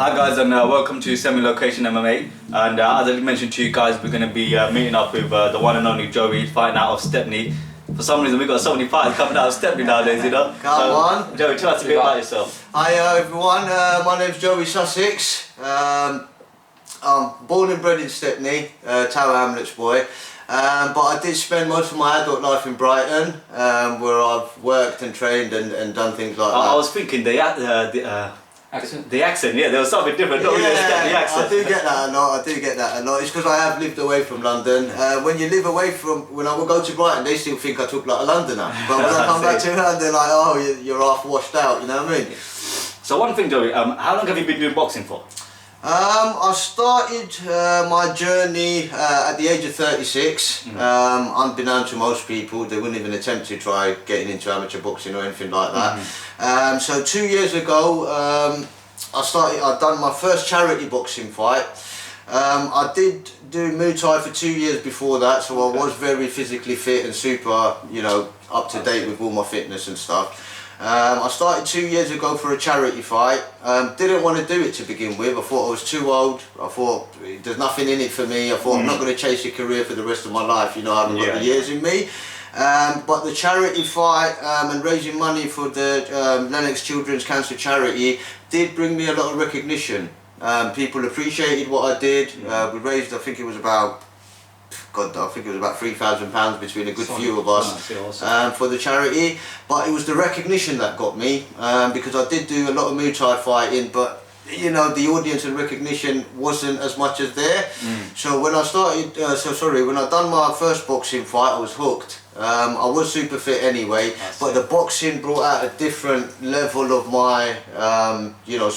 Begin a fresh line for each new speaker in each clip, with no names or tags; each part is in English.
Hi guys, and welcome to Semi-Location MMA. And as I mentioned to you guys, we're going to be meeting up with the one and only Joey, fighting out of Stepney. For some reason, we've got so many fighters coming out of Stepney nowadays, you know.
Come on.
Joey, tell us a bit about yourself.
Hi everyone, my name's Joey Sussex. I'm born and bred in Stepney, Tower Hamlets boy. But I did spend most of my adult life in Brighton, where I've worked and trained and done things like that.
I was thinking the accent, yeah, there was something different. Not really a Stepney accent.
I do get that a lot. It's because I have lived away from London. When you live away from, when I would go to Brighton, they still think I talk like a Londoner. But when I come back to London, they're like, oh, you're half washed out. You know what I mean?
So one thing, Joey, how long have you been doing boxing for?
I started my journey at the age of 36. Unbeknownst to most people, they wouldn't even attempt to try getting into amateur boxing or anything like that. So 2 years ago, I'd done my first charity boxing fight. I did do Muay Thai for 2 years before that, so I was very physically fit and super, you know, up to date with all my fitness and stuff. I started 2 years ago for a charity fight. Didn't want to do it to begin with. I thought I was too old. I thought there's nothing in it for me. I thought I'm not going to chase a career for the rest of my life. You know, I haven't got the years in me. But the charity fight and raising money for the Lennox Children's Cancer Charity did bring me a lot of recognition. People appreciated what I did. We raised, I think it was about £3,000 between a good few of us for the charity. But it was the recognition that got me, because I did do a lot of Muay Thai fighting, but you know, the audience and recognition wasn't as much as there. So when I started, when I done my first boxing fight, I was hooked. I was super fit anyway, but the boxing brought out a different level of my, you know,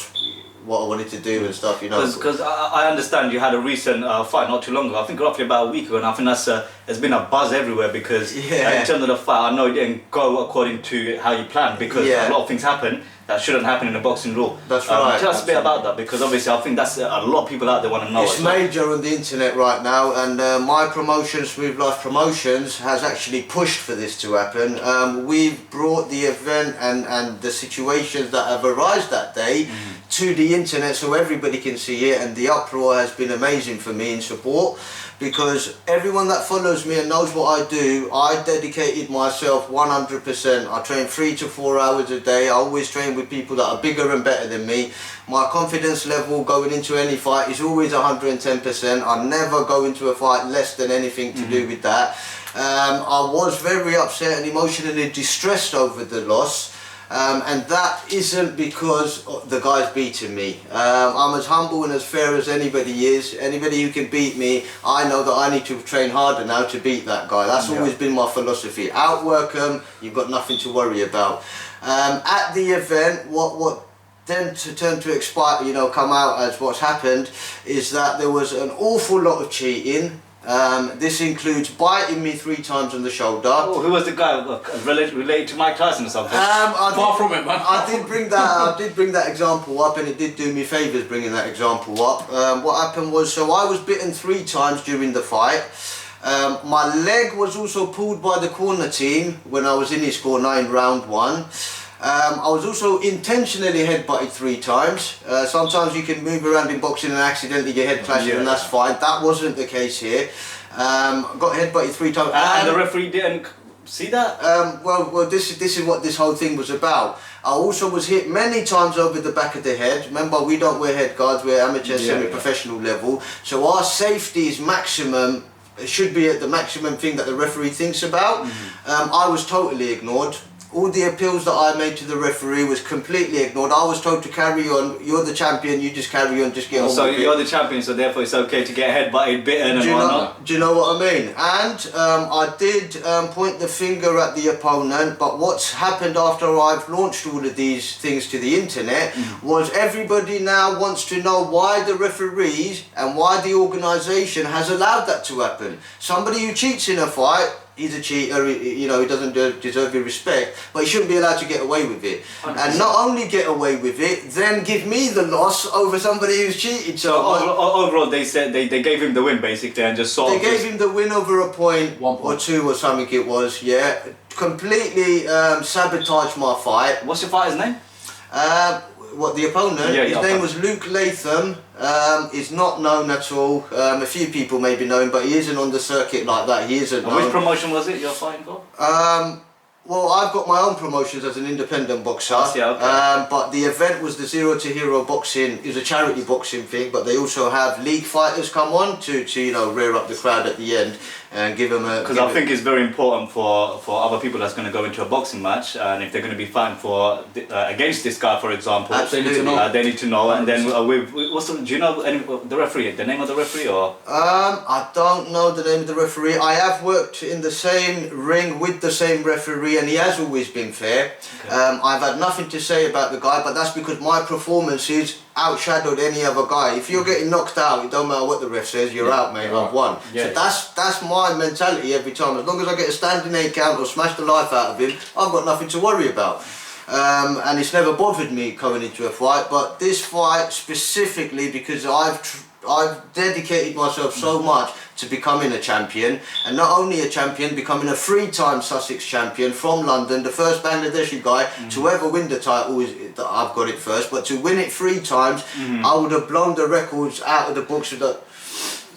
what I wanted to do and stuff, you know.
Because I understand you had a recent fight not too long ago, I think roughly about a week ago, and I think that's there's been a buzz everywhere because in terms of the fight, I know it didn't go according to how you planned because a lot of things happen that shouldn't happen in a boxing law.
That's right.
Tell us a bit about that, because obviously I think that's a lot of people out there want to know.
It's major on the internet right now, and my promotion, SmoothLife Promotions, has actually pushed for this to happen. We've brought the event and the situations that have arisen that day to the internet so everybody can see it, and the uproar has been amazing for me in support, because everyone that follows me and knows what I do, I dedicated myself 100%. I train 3 to 4 hours a day. I always train with people that are bigger and better than me. My confidence level going into any fight is always 110%. I never go into a fight less than anything to do with that. I was very upset and emotionally distressed over the loss. And that isn't because the guy's beating me. I'm as humble and as fair as anybody is. Anybody who can beat me, I know that I need to train harder now to beat that guy. That's always been my philosophy. Outwork them, you've got nothing to worry about. At the event, what then turned to expire, you know, come out as what's happened, is that there was an awful lot of cheating. This includes biting me 3 times on the shoulder.
Oh, who was the guy? Related to Mike Tyson or something?
Far from it, man.
I did bring that example up, and it did do me favours bringing that example up. What happened was, so I was bitten 3 times during the fight. My leg was also pulled by the corner team when I was in his corner in round 1. I was also intentionally headbutted 3 times. Sometimes you can move around in boxing and accidentally your head clashes, and that's fine. That wasn't the case here. Got headbutted 3 times.
And the referee didn't see that?
Well, this is what this whole thing was about. I also was hit many times over the back of the head. Remember, we don't wear head guards, we're amateur, semi-professional level. So our safety is maximum. It should be at the maximum thing that the referee thinks about. I was totally ignored. All the appeals that I made to the referee was completely ignored. I was told to carry on. You're the champion, you just carry on, just get on with it.
So you're the champion, so therefore it's okay to get headbutted, bitten and whatnot.
Do you know what I mean? And I did point the finger at the opponent, but what's happened after I've launched all of these things to the internet was everybody now wants to know why the referees and why the organisation has allowed that to happen. Somebody who cheats in a fight, he's a cheater, you know, he doesn't deserve your respect, but he shouldn't be allowed to get away with it. 100%. And not only get away with it, then give me the loss over somebody who's cheated.
So overall, they said they gave him the win basically, and just sort of.
They gave him the win over a point, 1 point or 2 or something it was. Yeah, completely sabotaged my fight.
What's your fighter's name?
What, the opponent?
Yeah,
his name was Luke Latham. He's not known at all. A few people maybe know him, but he isn't on the circuit like that. He isn't known.
Which promotion was it you're fighting for?
Well, I've got my own promotions as an independent boxer, but the event was the Zero to Hero boxing. It was a charity boxing thing, but they also have league fighters come on to you know, rear up the crowd at the end and give them a...
Because I think it's very important for other people that's going to go into a boxing match, and if they're going to be fighting for against this guy, for example,
absolutely.
They need to know. And then do you know the referee, the name of the referee, or?
I don't know the name of the referee. I have worked in the same ring with the same referee, and he has always been fair. Okay. I've had nothing to say about the guy, but that's because my performances outshadowed any other guy. If you're getting knocked out, it don't matter what the ref says, you're out, mate. I've won. So that's my mentality every time. As long as I get a standing 8 count or smash the life out of him, I've got nothing to worry about. And it's never bothered me coming into a fight, but this fight specifically, because I've dedicated myself so much to becoming a champion, and not only a champion, becoming a 3-time Sussex champion from London, the first Bangladeshi guy to ever win the title. I've got it first, but to win it 3 times, I would have blown the records out of the books.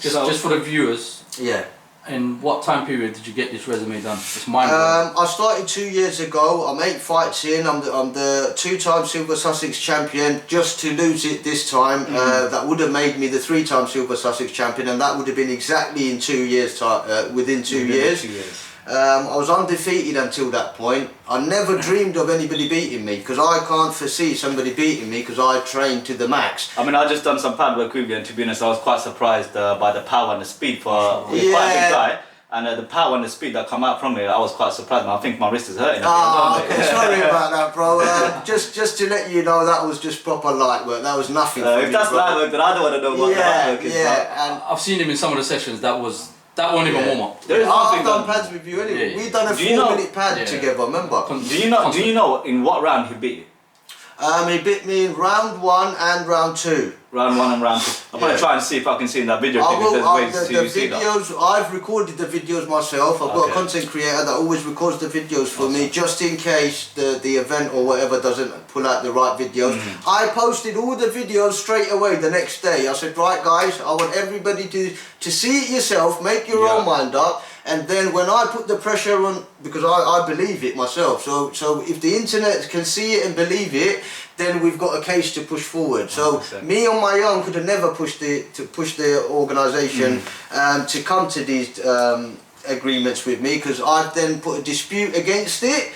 Just for the viewers.
Yeah.
In what time period did you get this resume done? It's mind-blowing.
I started 2 years ago. I'm 8 fights in. I'm the 2-time Silver Sussex champion. Just to lose it this time, that would have made me the 3-time Silver Sussex champion, and that would have been exactly in 2 years time. Within 2 years. I was undefeated until that point. I never dreamed of anybody beating me, because I can't foresee somebody beating me, because I trained to the max.
I mean, I just done some pad work with you, and to be honest, I was quite surprised by the power and the speed for quite a big guy. And the power and the speed that come out from it, I was quite surprised. I think my wrist is hurting.
Sorry about that, bro. Just to let you know, that was just proper light work. That was nothing.
If that's light work, then I don't want to know what light work is.
And
I've seen him in some of the sessions. That won't even warm up.
I've done pads with you anyway. We've done a 4-minute pad together, remember?
Do you know in what round he beat you?
He beat me in round 1 and round 2.
Round 1 and round 2. I'm going to try and see if I can see in that video.
I've recorded the videos myself. I've got a content creator that always records the videos for me, just in case the event or whatever doesn't pull out the right videos. I posted all the videos straight away the next day. I said, right guys, I want everybody to see it yourself, make your own mind up. And then when I put the pressure on, because I believe it myself, so if the internet can see it and believe it, then we've got a case to push forward. So 100%. Me on my own could have never pushed the organisation to come to these agreements with me, because I've then put a dispute against it.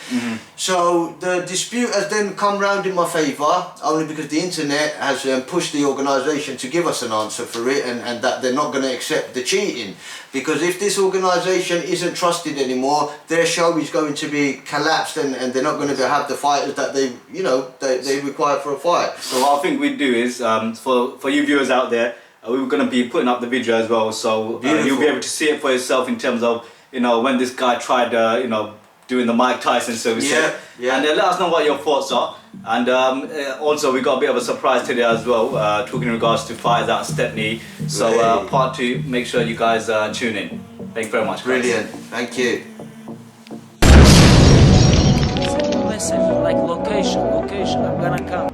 So the dispute has then come round in my favour, only because the internet has pushed the organisation to give us an answer for it, and that they're not going to accept the cheating. Because if this organisation isn't trusted anymore, their show is going to be collapsed, and they're not going to have the fighters that they require for a fight.
So what I think we'd do is, for you viewers out there, we're going to be putting up the video as well, so you'll be able to see it for yourself in terms of, when this guy tried, doing the Mike Tyson, so we say. And let us know what your thoughts are. And also we got a bit of a surprise today as well, talking in regards to fighters out of Stepney. So part 2, make sure you guys tune in. Thank you very much, guys.
Brilliant, thank you.
Listen, like location, I'm gonna come.